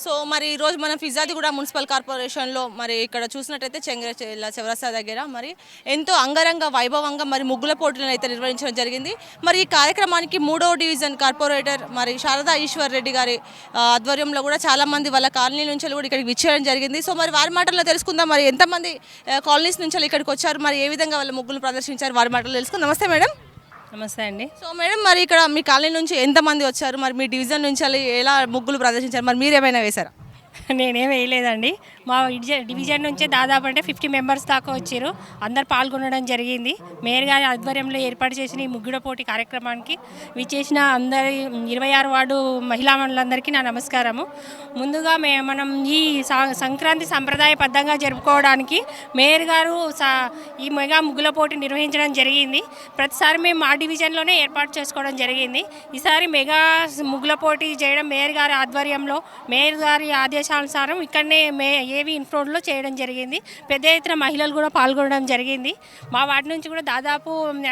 So మరి ఈరోజు మనం ఫిర్జాదిగూడ మున్సిపల్ కార్పొరేషన్లో మరి ఇక్కడ చూసినట్టయితే చెంగచెర్ల చౌరస్తా దగ్గర మరి ఎంతో అంగరంగ వైభవంగా మరి ముగ్గుల పోటీలను అయితే నిర్వహించడం జరిగింది. మరి ఈ కార్యక్రమానికి 3వ డివిజన్ కార్పొరేటర్ మరి శారదా ఈశ్వర్ రెడ్డి గారి ఆధ్వర్యంలో కూడా చాలామంది వాళ్ళ కాలనీ నుంచి కూడా ఇక్కడికి విచ్చేయడం జరిగింది. సో మరి వారి మాటల్లో తెలుసుకుందాం మరి ఎంతమంది కాలనీస్ నుంచి ఇక్కడికి వచ్చారు, మరి ఏ విధంగా వాళ్ళ ముగ్గులు ప్రదర్శించారు, వారి మాటల్లో తెలుసుకుందాం. నమస్తే మేడం. నమస్తే అండి. సో మేడం, మరి ఇక్కడ మీ కాలనీ నుంచి ఎంతమంది వచ్చారు, మరి మీ డివిజన్ నుంచి ఎలా ముగ్గులు ప్రదర్శించారు, మరి మీరు ఏమైనా వేశారా? నేనేం వేయలేదండి. మా డివిజన్ నుంచే దాదాపు అంటే 50 మెంబర్స్ దాకా వచ్చారు. అందరు పాల్గొనడం జరిగింది. మేయర్ గారి ఆధ్వర్యంలో ఏర్పాటు చేసిన ఈ ముగ్గుల పోటీ కార్యక్రమానికి విచ్చేసిన అందరి 26 వార్డు మహిళా మండలందరికీ నా నమస్కారము. ముందుగా మనం ఈ సంక్రాంతి సంప్రదాయబద్ధంగా జరుపుకోవడానికి మేయర్ గారు ఈ మెగా ముగ్గుల పోటీ నిర్వహించడం జరిగింది. ప్రతిసారి మేము మా డివిజన్లోనే ఏర్పాటు చేసుకోవడం జరిగింది. ఈసారి మెగా ముగ్గుల పోటీ చేయడం మేయర్ గారి ఆధ్వర్యంలో, మేయర్ గారి ఆదేశానుసారం ఇక్కడనే ఏవి ఇన్ఫ్రోడ్లో చేయడం జరిగింది. పెద్ద ఎత్తున మహిళలు కూడా పాల్గొనడం జరిగింది. మా వార్డు నుంచి కూడా దాదాపు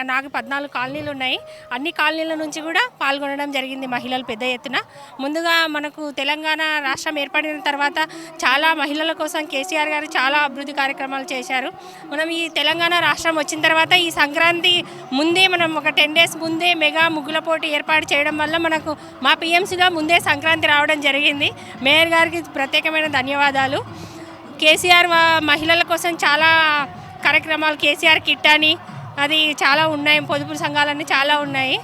నాకు 14 కాలనీలు ఉన్నాయి. అన్ని కాలనీల నుంచి కూడా పాల్గొనడం జరిగింది మహిళలు పెద్ద ఎత్తున. ముందుగా మనకు తెలంగాణ రాష్ట్రం ఏర్పడిన తర్వాత చాలా మహిళల కోసం కేసీఆర్ గారు చాలా అభివృద్ధి కార్యక్రమాలు చేశారు. మనం ఈ తెలంగాణ రాష్ట్రం వచ్చిన తర్వాత ఈ సంక్రాంతి ముందే మనం ఒక 10 days ముందే మెగా ముగ్గుల పోటీ ఏర్పాటు చేయడం వల్ల మనకు మా పిఎంసీలో ముందే సంక్రాంతి రావడం జరిగింది. మేయర్ గారికి ప్రత్యేకమైన ధన్యవాదాలు. కేసీఆర్ మహిళల కోసం చాలా కార్యక్రమాలు, కేసీఆర్ కిట్ అని అది చాలా ఉన్నాయి, పొదుపు సంఘాలన్నీ చాలా ఉన్నాయి.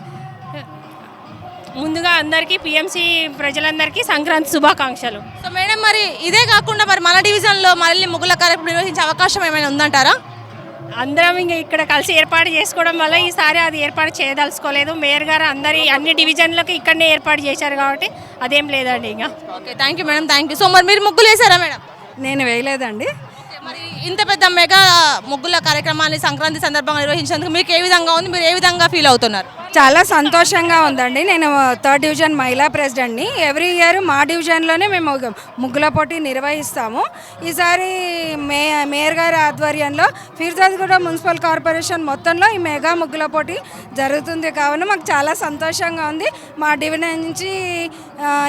ముందుగా అందరికీ పిఎంసీ ప్రజలందరికీ సంక్రాంతి శుభాకాంక్షలు. సో మేడం, మరి ఇదే కాకుండా మరి మన డివిజన్లో మళ్ళీ ముగ్గుల కార్యక్రమం నిర్వహించే అవకాశం ఏమైనా ఉందంటారా? అందరం ఇంకా ఇక్కడ కలిసి ఏర్పాటు చేసుకోవడం వల్ల ఈసారి అది ఏర్పాటు చేయదలుచుకోలేదు. మేయర్ గారు అన్ని డివిజన్లకు ఇక్కడనే ఏర్పాటు చేశారు కాబట్టి అదేం లేదండి. ఇంకా okay, thank you madam, thank you. So మరి మీరు ముగ్గులు వేసారా మేడం? నేను వేయలేదండి. మరి ఇంత పెద్ద మెగా ముగ్గుల కార్యక్రమాన్ని సంక్రాంతి సందర్భంగా నిర్వహించేందుకు మీకు ఏ విధంగా ఉంది, మీరు ఏ విధంగా ఫీల్ అవుతున్నారు? చాలా సంతోషంగా ఉందండి. నేను 3rd డివిజన్ మహిళా ప్రెసిడెంట్ని. ఎవ్రీ ఇయర్ మా డివిజన్లోనే మేము ముగ్గుల పోటీ నిర్వహిస్తాము. ఈసారి మేయర్ గారి ఆధ్వర్యంలో ఫిర్జాదిగూడ మున్సిపల్ కార్పొరేషన్ మొత్తంలో ఈ మెగా ముగ్గుల పోటీ జరుగుతుంది కావున మాకు చాలా సంతోషంగా ఉంది. మా డివిజన్ నుంచి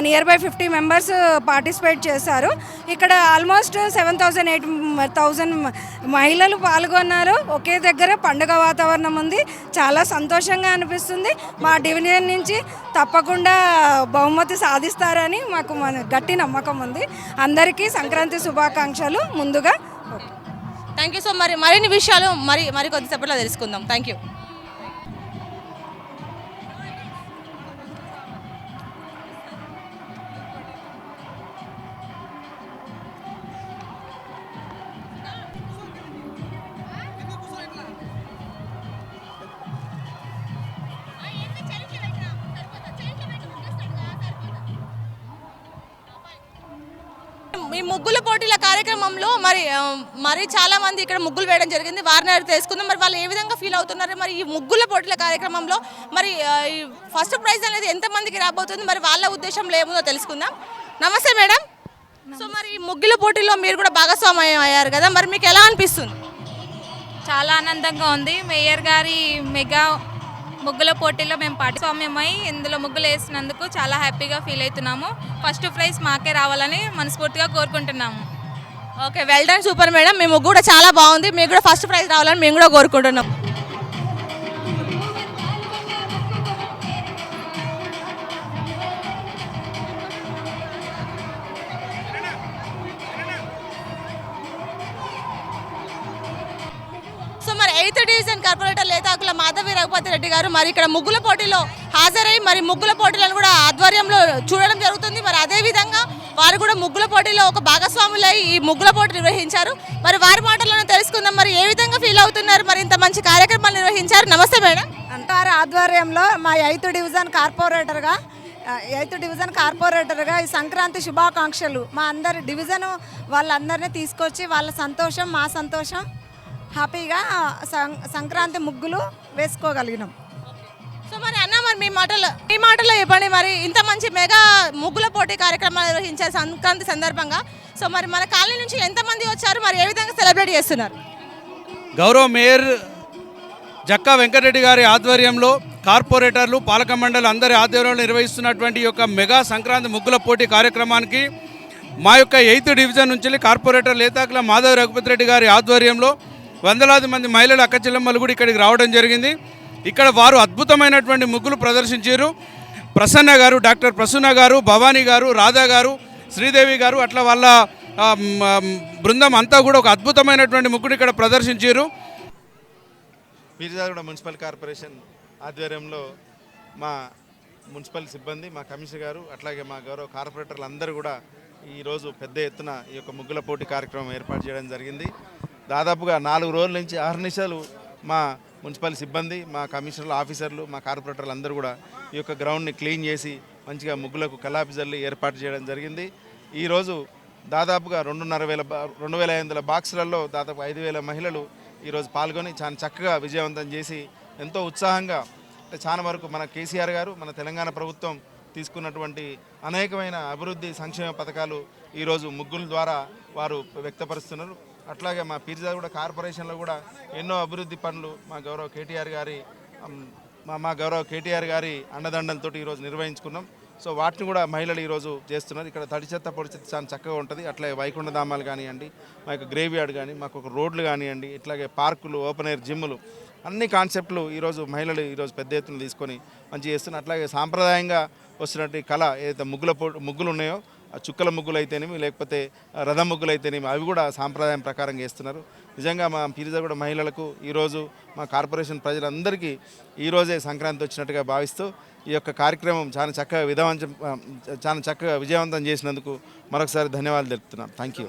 నియర్ బై 50 మెంబర్స్ పార్టిసిపేట్ చేశారు. ఇక్కడ ఆల్మోస్ట్ 7,000-8,000 మహిళలు పాల్గొన్నారు. ఒకే దగ్గర పండుగ వాతావరణం ఉంది. చాలా సంతోషంగా అనిపిస్తుంది. మా డివిజన్ నుంచి తప్పకుండా బహుమతి సాధిస్తారని మాకు గట్టి నమ్మకం ఉంది. అందరికీ సంక్రాంతి శుభాకాంక్షలు ముందుగా. Thank you. సో మరిన్ని విషయాలు మరి కొద్దిసేపట్లో తెలుసుకుందాం. Thank you. ఈ ముగ్గుల పోటీల కార్యక్రమంలో మరి చాలా మంది ఇక్కడ ముగ్గులు వేయడం జరిగింది. వారిని తెలుసుకుందాం మరి వాళ్ళు ఏ విధంగా ఫీల్ అవుతున్నారు. మరి ఈ ముగ్గుల పోటీల కార్యక్రమంలో మరి ఫస్ట్ ప్రైజ్ అనేది ఎంతమందికి రాబోతుంది, మరి వాళ్ళ ఉద్దేశంలో ఏముందో తెలుసుకుందాం. నమస్తే మేడం. సో మరి ఈ ముగ్గుల పోటీలో మీరు కూడా భాగస్వామ్యం అయ్యారు కదా, మరి మీకు ఎలా అనిపిస్తుంది? చాలా ఆనందంగా ఉంది. మేయర్ గారి మెగా ముగ్గుల పోటీలో మేము భాగస్వామ్యమై ఇందులో ముగ్గులు వేసినందుకు చాలా హ్యాపీగా ఫీల్ అవుతున్నాము. ఫస్ట్ ప్రైజ్ మాకే రావాలని మనస్ఫూర్తిగా కోరుకుంటున్నాము. Okay, well done, super madam. మీ ముగ్గు కూడా చాలా బాగుంది. మీకు కూడా ఫస్ట్ ప్రైజ్ రావాలని మేము కూడా కోరుకుంటున్నాం. సో మరి 8th division corporator Lethakula Madhavi Raghupathi Reddy గారు మరి ఇక్కడ ముగ్గుల పోటీలో హాజరై మరి ముగ్గుల పోటీలను కూడా ఆధ్వర్యంలో చూడడం జరుగుతుంది. మరి అదేవిధంగా వారు కూడా ముగ్గుల పోటీలో ఒక భాగస్వాములై ఈ ముగ్గుల పోటీ నిర్వహించారు. మరి వారి మాటలను తెలుసుకుందాం. మరి ఏ విధంగా ఫీల్ అవుతున్నారు, మరి ఇంత మంచి కార్యక్రమాలు నిర్వహించారు. నమస్తే మేడం. అంటారు ఆధ్వర్యంలో మా 8th డివిజన్ కార్పొరేటర్గా ఈ సంక్రాంతి శుభాకాంక్షలు. మా అందరి డివిజన్ వాళ్ళందరినీ తీసుకొచ్చి వాళ్ళ సంతోషం మా సంతోషం, హ్యాపీగా సంక్రాంతి ముగ్గులు వేసుకోగలిగినాం. సో మరి అన్న, మరి మీ మాటల్లో చెప్పండి, మరి ఇంత మంచి మెగా ముగ్గుల పోటీ కార్యక్రమాలు నిర్వహించారు సంక్రాంతి సందర్భంగా. సో మరి మన కాలనీ నుంచి ఎంతమంది వచ్చారు, మరి ఏ విధంగా సెలబ్రేట్ చేస్తున్నారు? గౌరవ మేయర్ జక్కా వెంకటరెడ్డి గారి ఆధ్వర్యంలో కార్పొరేటర్లు, పాలక మండలి అందరి ఆధ్వర్యంలో నిర్వహిస్తున్నటువంటి యొక్క మెగా సంక్రాంతి ముగ్గుల పోటీ కార్యక్రమానికి మా యొక్క 8th డివిజన్ నుంచి కార్పొరేటర్ లేతాకుల మాధవ్ రఘుపతి రెడ్డి గారి ఆధ్వర్యంలో వందలాది మంది మహిళలు అక్కచెల్లెమ్మలు కూడా ఇక్కడికి రావడం జరిగింది. ఇక్కడ వారు అద్భుతమైనటువంటి ముగ్గులు ప్రదర్శించారు. ప్రసన్న గారు, డాక్టర్ ప్రసన్న గారు, భవానీ గారు, రాధా గారు, శ్రీదేవి గారు, అట్లా వాళ్ళ బృందం అంతా కూడా ఒక అద్భుతమైనటువంటి ముగ్గులు ఇక్కడ ప్రదర్శించారు. పీర్జాగూడ మున్సిపల్ కార్పొరేషన్ ఆధ్వర్యంలో మా మున్సిపల్ సిబ్బంది, మా కమిషనర్ గారు, అట్లాగే మా గౌరవ కార్పొరేటర్లు అందరూ కూడా ఈరోజు పెద్ద ఎత్తున ఈ యొక్క ముగ్గుల పోటీ కార్యక్రమం ఏర్పాటు చేయడం జరిగింది. దాదాపుగా 4 రోజుల నుంచి అహర్నిశలు మా మున్సిపల్ సిబ్బంది, మా కమిషనర్లు, ఆఫీసర్లు, మా కార్పొరేటర్లు అందరూ కూడా ఈ యొక్క గ్రౌండ్ని క్లీన్ చేసి మంచిగా ముగ్గులకు కల్లాపి జల్లి ఏర్పాటు చేయడం జరిగింది. ఈరోజు దాదాపుగా 2,500 బాక్సులలో దాదాపు 5,000 మహిళలు ఈరోజు పాల్గొని చాలా చక్కగా విజయవంతం చేసి ఎంతో ఉత్సాహంగా, అంటే చాలా వరకు మన కేసీఆర్ గారు, మన తెలంగాణ ప్రభుత్వం తీసుకున్నటువంటి అనేకమైన అభివృద్ధి సంక్షేమ పథకాలు ఈరోజు ముగ్గుల ద్వారా వారు వ్యక్తపరుస్తున్నారు. అట్లాగే మా పీర్జాగూడ కార్పొరేషన్లో కూడా ఎన్నో అభివృద్ధి పనులు మా గౌరవ కేటీఆర్ గారి అండదండలతో ఈరోజు నిర్వహించుకున్నాం. సో వాటిని కూడా మహిళలు ఈరోజు చేస్తున్నారు. ఇక్కడ తడి చెత్త పొడి చెత్త చాలా చక్కగా ఉంటుంది. అట్లాగే వైకుంఠ ధామాలు కానివ్వండి, మా యొక్క గ్రేవ్ యార్డ్ కానీ, మాకు ఒక రోడ్లు కానివ్వండి, ఇట్లాగే పార్కులు, ఓపెన్ ఎయిర్ జిమ్లు, అన్ని కాన్సెప్ట్లు ఈరోజు మహిళలు ఈరోజు పెద్ద ఎత్తున తీసుకొని మంచి చేస్తున్నారు. అట్లాగే సాంప్రదాయంగా వస్తున్నట్టు కళ ఏదైతే ముగ్గులు ఉన్నాయో, ఆ చుక్కల ముగ్గులు అయితేనేమి, లేకపోతే రథం ముగ్గులు అయితేనేమి, అవి కూడా సాంప్రదాయం ప్రకారం చేస్తున్నారు. నిజంగా మా పీర్జాగూడ మహిళలకు ఈరోజు మా కార్పొరేషన్ ప్రజలందరికీ ఈరోజే సంక్రాంతి వచ్చినట్టుగా భావిస్తూ ఈ యొక్క కార్యక్రమం చాలా చక్కగా విజయవంతం చేసినందుకు మరొకసారి ధన్యవాదాలు తెలుపుతున్నాను. Thank you.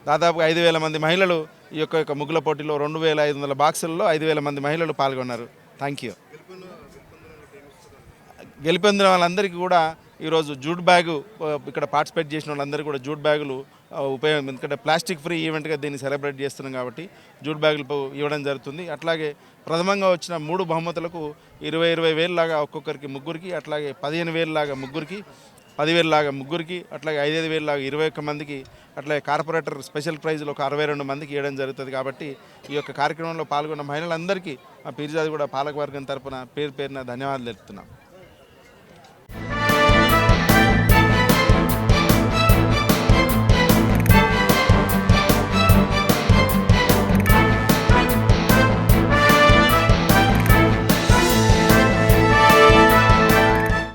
దాదాపు 5,000 మంది మహిళలు ఈ యొక్క ముగ్గుల పోటీలో 2,500 బాక్సుల్లో 5,000 మంది మహిళలు పాల్గొన్నారు. Thank you. గెలిపొందిన వాళ్ళందరికీ కూడా ఈరోజు జూట్ బ్యాగు, ఇక్కడ పార్టిసిపేట్ చేసిన వాళ్ళందరికీ కూడా జూట్ బ్యాగులు ఉపయోగం, ఎందుకంటే ప్లాస్టిక్ ఫ్రీ ఈవెంట్గా దీన్ని సెలబ్రేట్ చేస్తున్నాం కాబట్టి జూట్ బ్యాగులు ఇవ్వడం జరుగుతుంది. అట్లాగే ప్రథమంగా వచ్చిన 3 బహుమతులకు 20,000 లాగా ఒక్కొక్కరికి ముగ్గురికి, అట్లాగే 15,000 లాగా ముగ్గురికి, 10,000 లాగా ముగ్గురికి, అట్లాగే 5,000 లాగా 21 మందికి, అట్లాగే కార్పొరేటర్ స్పెషల్ ప్రైజ్లో ఒక 62 మందికి ఇవ్వడం జరుగుతుంది. కాబట్టి ఈ యొక్క కార్యక్రమంలో పాల్గొన్న మహిళలందరికీ మా పీర్జాగూడ పాలకవర్గం తరపున పేరున ధన్యవాదాలు తెలుపుతున్నాం.